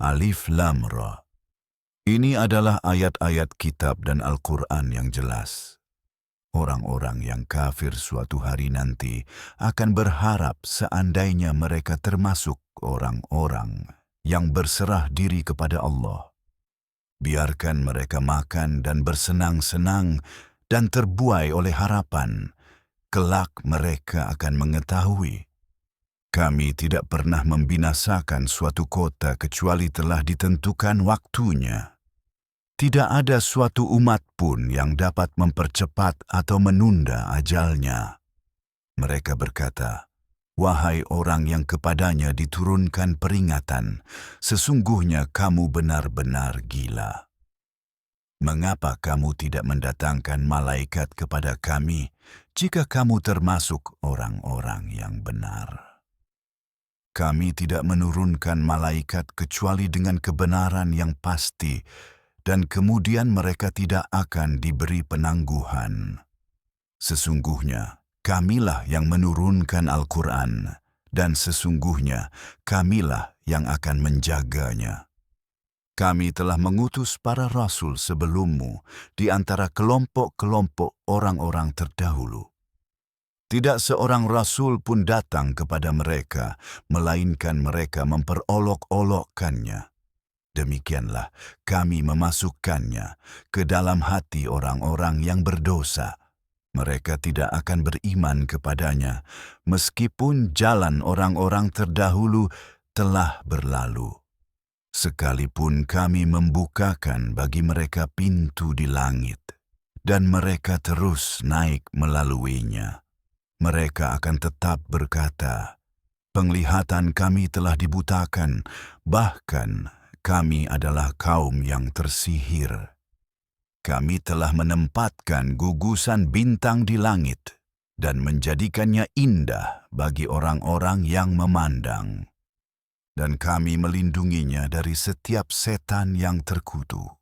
Alif Lam Ra. Ini adalah ayat-ayat kitab dan Al-Quran yang jelas. Orang-orang yang kafir suatu hari nanti akan berharap seandainya mereka termasuk orang-orang yang berserah diri kepada Allah. Biarkan mereka makan dan bersenang-senang dan terbuai oleh harapan. Kelak mereka akan mengetahui. Kami tidak pernah membinasakan suatu kota kecuali telah ditentukan waktunya. Tidak ada suatu umat pun yang dapat mempercepat atau menunda ajalnya. Mereka berkata, "Wahai orang yang kepadanya diturunkan peringatan, sesungguhnya kamu benar-benar gila. Mengapa kamu tidak mendatangkan malaikat kepada kami jika kamu termasuk orang-orang yang benar? Kami tidak menurunkan malaikat kecuali dengan kebenaran yang pasti, dan kemudian mereka tidak akan diberi penangguhan. Sesungguhnya, kamilah yang menurunkan Al-Quran, dan sesungguhnya kamilah yang akan menjaganya. Kami telah mengutus para rasul sebelummu di antara kelompok-kelompok orang-orang terdahulu. Tidak seorang rasul pun datang kepada mereka, melainkan mereka memperolok-olokkannya. Demikianlah kami memasukkannya ke dalam hati orang-orang yang berdosa. Mereka tidak akan beriman kepadanya, meskipun jalan orang-orang terdahulu telah berlalu. Sekalipun kami membukakan bagi mereka pintu di langit, dan mereka terus naik melaluinya. Mereka akan tetap berkata, "Penglihatan kami telah dibutakan, bahkan kami adalah kaum yang tersihir. Kami telah menempatkan gugusan bintang di langit dan menjadikannya indah bagi orang-orang yang memandang. Dan kami melindunginya dari setiap setan yang terkutuk.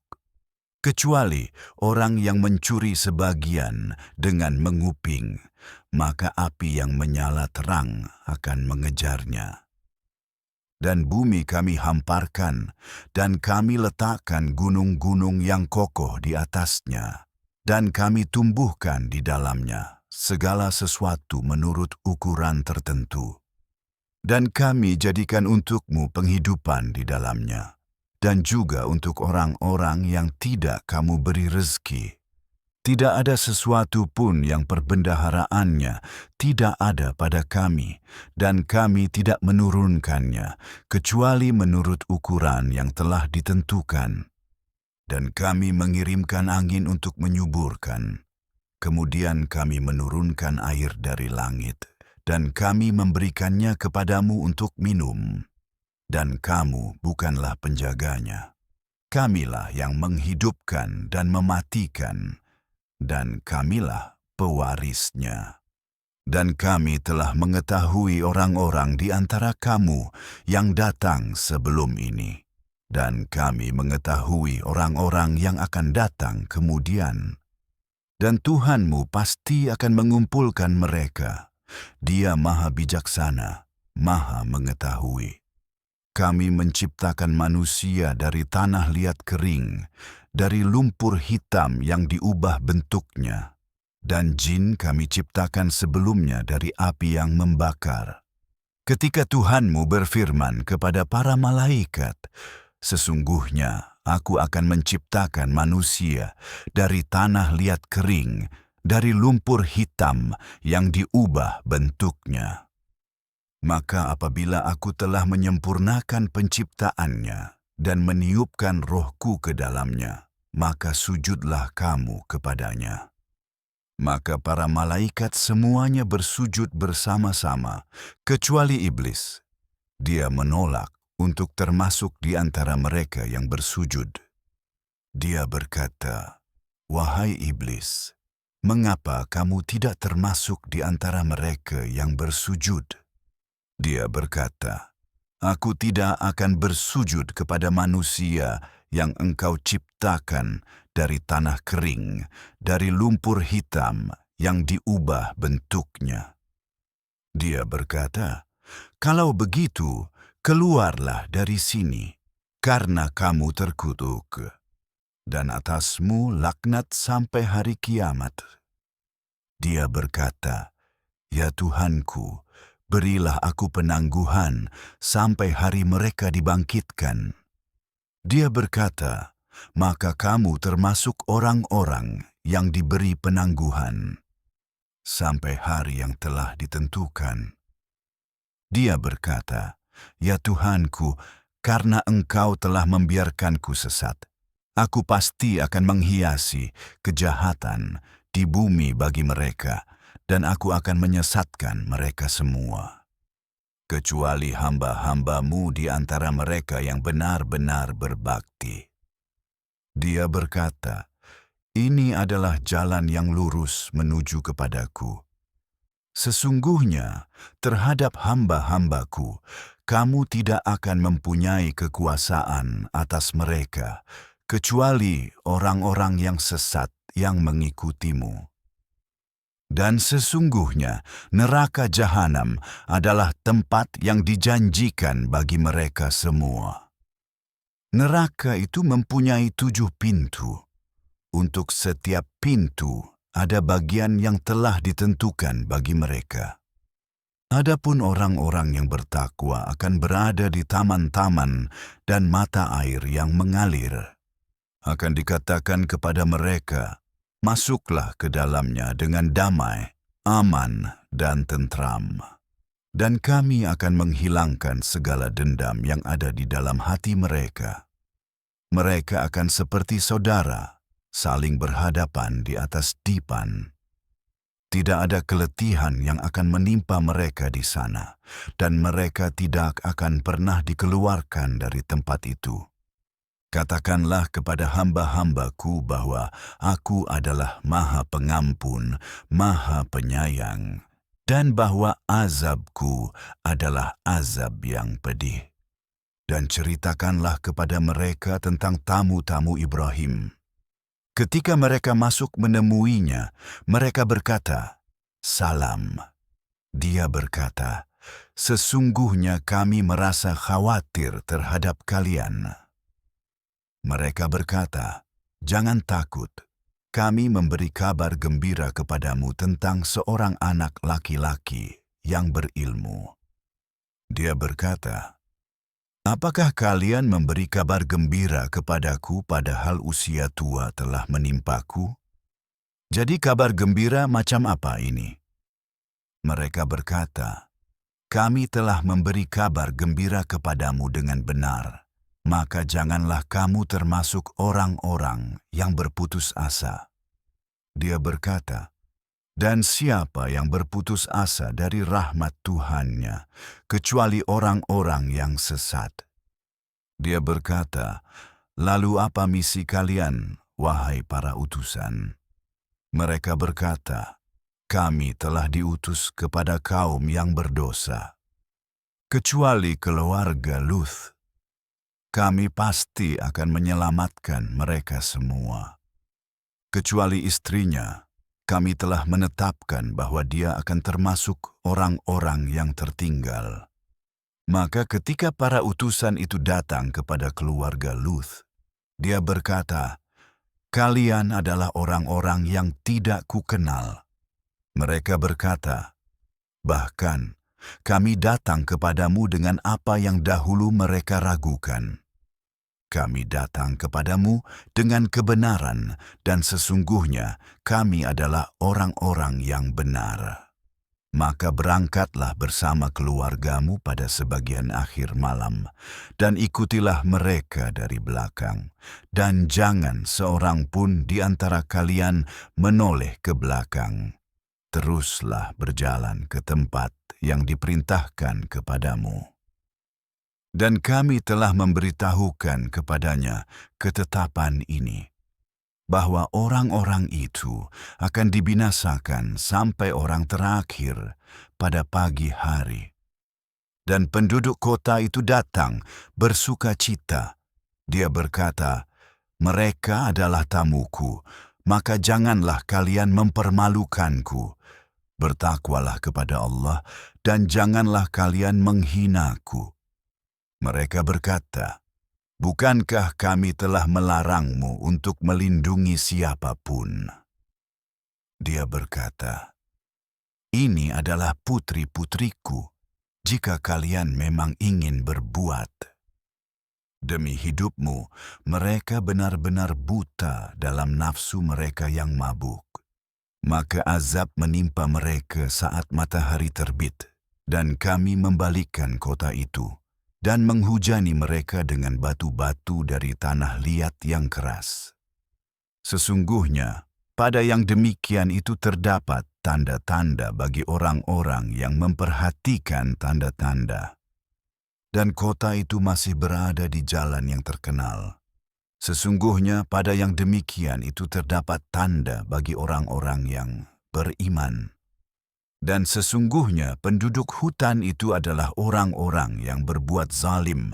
Kecuali orang yang mencuri sebagian dengan menguping, maka api yang menyala terang akan mengejarnya. Dan bumi kami hamparkan, dan kami letakkan gunung-gunung yang kokoh di atasnya, dan kami tumbuhkan di dalamnya segala sesuatu menurut ukuran tertentu. Dan kami jadikan untukmu penghidupan di dalamnya, dan juga untuk orang-orang yang tidak kamu beri rezeki. Tidak ada sesuatu pun yang perbendaharaannya tidak ada pada kami, dan kami tidak menurunkannya, kecuali menurut ukuran yang telah ditentukan. Dan kami mengirimkan angin untuk menyuburkan. Kemudian kami menurunkan air dari langit, dan kami memberikannya kepadamu untuk minum. Dan kamu bukanlah penjaganya. Kamilah yang menghidupkan dan mematikan, dan kamilah pewarisnya. Dan kami telah mengetahui orang-orang di antara kamu yang datang sebelum ini, dan kami mengetahui orang-orang yang akan datang kemudian. Dan Tuhanmu pasti akan mengumpulkan mereka. Dia Maha Bijaksana, Maha Mengetahui. Kami menciptakan manusia dari tanah liat kering, dari lumpur hitam yang diubah bentuknya, dan jin kami ciptakan sebelumnya dari api yang membakar. Ketika Tuhanmu berfirman kepada para malaikat, "Sesungguhnya aku akan menciptakan manusia dari tanah liat kering, dari lumpur hitam yang diubah bentuknya." Maka apabila aku telah menyempurnakan penciptaannya dan meniupkan rohku ke dalamnya, maka sujudlah kamu kepadanya. Maka para malaikat semuanya bersujud bersama-sama, kecuali iblis. Dia menolak untuk termasuk di antara mereka yang bersujud. Dia berkata, "Wahai iblis, mengapa kamu tidak termasuk di antara mereka yang bersujud?" Dia berkata, "Aku tidak akan bersujud kepada manusia yang engkau ciptakan dari tanah kering, dari lumpur hitam yang diubah bentuknya." Dia berkata, "Kalau begitu, keluarlah dari sini. karena kamu terkutuk, dan atasmu laknat sampai hari kiamat. Dia berkata, "Ya Tuhanku, berilah aku penangguhan sampai hari mereka dibangkitkan." Dia berkata, "Maka kamu termasuk orang-orang yang diberi penangguhan sampai hari yang telah ditentukan." Dia berkata, "Ya Tuhanku, karena Engkau telah membiarkanku sesat, aku pasti akan menghiasi kejahatan di bumi bagi mereka, dan aku akan menyesatkan mereka semua. Kecuali hamba-hambamu di antara mereka yang benar-benar berbakti." Dia berkata, "Ini adalah jalan yang lurus menuju kepadaku. Sesungguhnya terhadap hamba-hambaku, kamu tidak akan mempunyai kekuasaan atas mereka, kecuali orang-orang yang sesat yang mengikutimu. Dan sesungguhnya neraka jahanam adalah tempat yang dijanjikan bagi mereka semua. Neraka itu mempunyai 7 pintu. Untuk setiap pintu ada bagian yang telah ditentukan bagi mereka. Adapun orang-orang yang bertakwa akan berada di taman-taman dan mata air yang mengalir. Akan dikatakan kepada mereka, "Masuklah ke dalamnya dengan damai, aman, dan tentram." Dan kami akan menghilangkan segala dendam yang ada di dalam hati mereka. Mereka akan seperti saudara, saling berhadapan di atas dipan. Tidak ada keletihan yang akan menimpa mereka di sana, dan mereka tidak akan pernah dikeluarkan dari tempat itu. Katakanlah kepada hamba-hambaku bahwa aku adalah Maha Pengampun, Maha Penyayang, dan bahwa azabku adalah azab yang pedih. Dan ceritakanlah kepada mereka tentang tamu-tamu Ibrahim. Ketika mereka masuk menemuinya, mereka berkata, "Salam." Dia berkata, "Sesungguhnya kami merasa khawatir terhadap kalian." Mereka berkata, "Jangan takut, kami memberi kabar gembira kepadamu tentang seorang anak laki-laki yang berilmu." Dia berkata, "Apakah kalian memberi kabar gembira kepadaku padahal usia tua telah menimpaku? Jadi kabar gembira macam apa ini?" Mereka berkata, "Kami telah memberi kabar gembira kepadamu dengan benar, maka janganlah kamu termasuk orang-orang yang berputus asa." Dia berkata, "Dan siapa yang berputus asa dari rahmat Tuhannya, kecuali orang-orang yang sesat?" Dia berkata, "Lalu apa misi kalian, wahai para utusan?" Mereka berkata, "Kami telah diutus kepada kaum yang berdosa. Kecuali keluarga Luth, kami pasti akan menyelamatkan mereka semua. Kecuali istrinya, kami telah menetapkan bahwa dia akan termasuk orang-orang yang tertinggal." Maka ketika para utusan itu datang kepada keluarga Luth, dia berkata, "Kalian adalah orang-orang yang tidak kukenal." Mereka berkata, "Bahkan kami datang kepadamu dengan apa yang dahulu mereka ragukan. Kami datang kepadamu dengan kebenaran, dan sesungguhnya kami adalah orang-orang yang benar." Maka berangkatlah bersama keluargamu pada sebagian akhir malam, dan ikutilah mereka dari belakang, dan jangan seorang pun di antara kalian menoleh ke belakang. Teruslah berjalan ke tempat yang diperintahkan kepadamu. Dan kami telah memberitahukan kepadanya ketetapan ini, bahwa orang-orang itu akan dibinasakan sampai orang terakhir pada pagi hari. Dan penduduk kota itu datang bersuka cita. Dia berkata, "Mereka adalah tamuku, maka janganlah kalian mempermalukanku. Bertakwalah kepada Allah dan janganlah kalian menghinaku." Mereka berkata, Bukankah kami telah melarangmu untuk melindungi siapapun?" Dia berkata, "Ini adalah putri-putriku jika kalian memang ingin berbuat." Demi hidupmu, mereka benar-benar buta dalam nafsu mereka yang mabuk. Maka azab menimpa mereka saat matahari terbit, dan kami membalikkan kota itu, dan menghujani mereka dengan batu-batu dari tanah liat yang keras. Sesungguhnya, pada yang demikian itu terdapat tanda-tanda bagi orang-orang yang memperhatikan tanda-tanda. Dan kota itu masih berada di jalan yang terkenal. Sesungguhnya pada yang demikian itu terdapat tanda bagi orang-orang yang beriman. Dan sesungguhnya penduduk hutan itu adalah orang-orang yang berbuat zalim,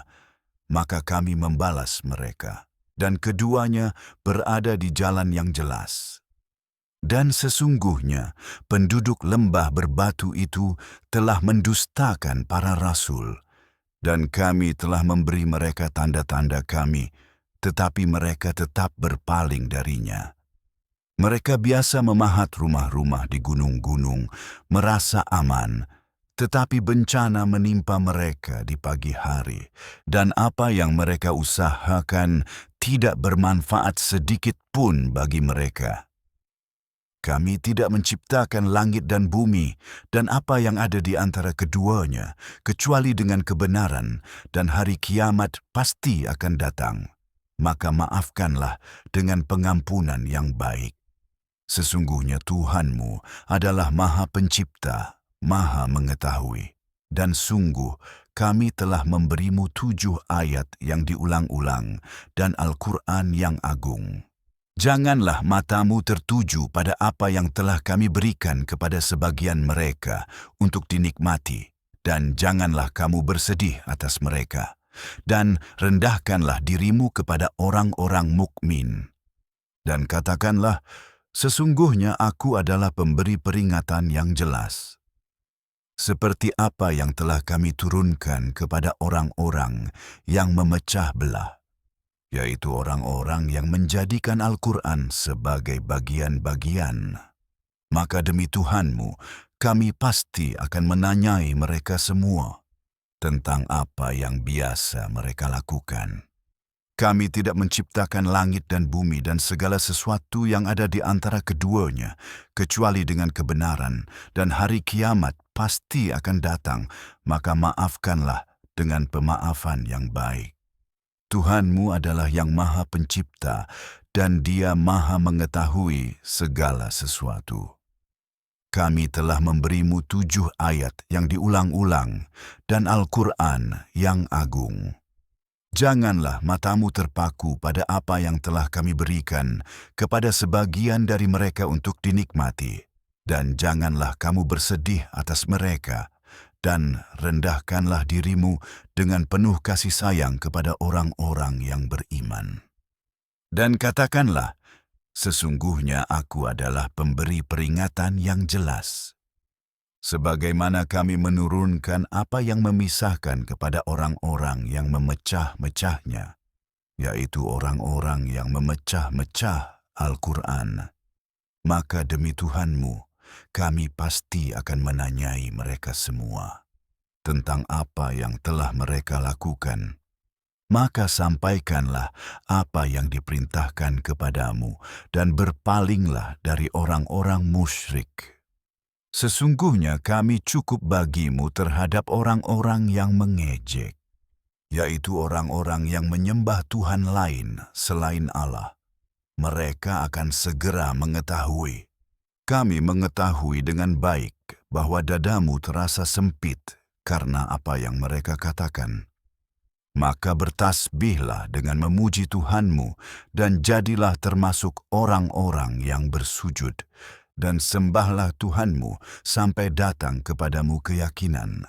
maka kami membalas mereka. Dan keduanya berada di jalan yang jelas. Dan sesungguhnya penduduk lembah berbatu itu telah mendustakan para rasul, dan kami telah memberi mereka tanda-tanda kami, tetapi mereka tetap berpaling darinya. Mereka biasa memahat rumah-rumah di gunung-gunung, merasa aman, tetapi bencana menimpa mereka di pagi hari, dan apa yang mereka usahakan tidak bermanfaat sedikit pun bagi mereka. Kami tidak menciptakan langit dan bumi dan apa yang ada di antara keduanya, kecuali dengan kebenaran, dan hari kiamat pasti akan datang. Maka maafkanlah dengan pengampunan yang baik. Sesungguhnya Tuhanmu adalah Maha Pencipta, Maha Mengetahui. Dan sungguh kami telah memberimu 7 ayat yang diulang-ulang dan Al-Quran yang agung. Janganlah matamu tertuju pada apa yang telah kami berikan kepada sebagian mereka untuk dinikmati, dan janganlah kamu bersedih atas mereka. Dan rendahkanlah dirimu kepada orang-orang mukmin. Dan katakanlah, sesungguhnya aku adalah pemberi peringatan yang jelas. Seperti apa yang telah kami turunkan kepada orang-orang yang memecah belah, yaitu orang-orang yang menjadikan Al-Quran sebagai bagian-bagian. Maka demi Tuhanmu, kami pasti akan menanyai mereka semua tentang apa yang biasa mereka lakukan. Kami tidak menciptakan langit dan bumi dan segala sesuatu yang ada di antara keduanya, kecuali dengan kebenaran, dan hari kiamat pasti akan datang, maka maafkanlah dengan pemaafan yang baik. Tuhanmu adalah yang Maha Pencipta, dan Dia Maha Mengetahui segala sesuatu. Kami telah memberimu 7 ayat yang diulang-ulang dan Al-Quran yang agung. Janganlah matamu terpaku pada apa yang telah kami berikan kepada sebagian dari mereka untuk dinikmati, dan janganlah kamu bersedih atas mereka, dan rendahkanlah dirimu dengan penuh kasih sayang kepada orang-orang yang beriman. Dan katakanlah, sesungguhnya aku adalah pemberi peringatan yang jelas. Sebagaimana kami menurunkan apa yang memisahkan kepada orang-orang yang memecah-mecahnya, yaitu orang-orang yang memecah-mecah Al-Quran, maka demi Tuhanmu, kami pasti akan menanyai mereka semua tentang apa yang telah mereka lakukan. Maka sampaikanlah apa yang diperintahkan kepadamu dan berpalinglah dari orang-orang musyrik. Sesungguhnya kami cukup bagimu terhadap orang-orang yang mengejek, yaitu orang-orang yang menyembah Tuhan lain selain Allah. Mereka akan segera mengetahui. Kami mengetahui dengan baik bahwa dadamu terasa sempit karena apa yang mereka katakan. Maka bertasbihlah dengan memuji Tuhanmu dan jadilah termasuk orang-orang yang bersujud, dan sembahlah Tuhanmu sampai datang kepadamu keyakinan.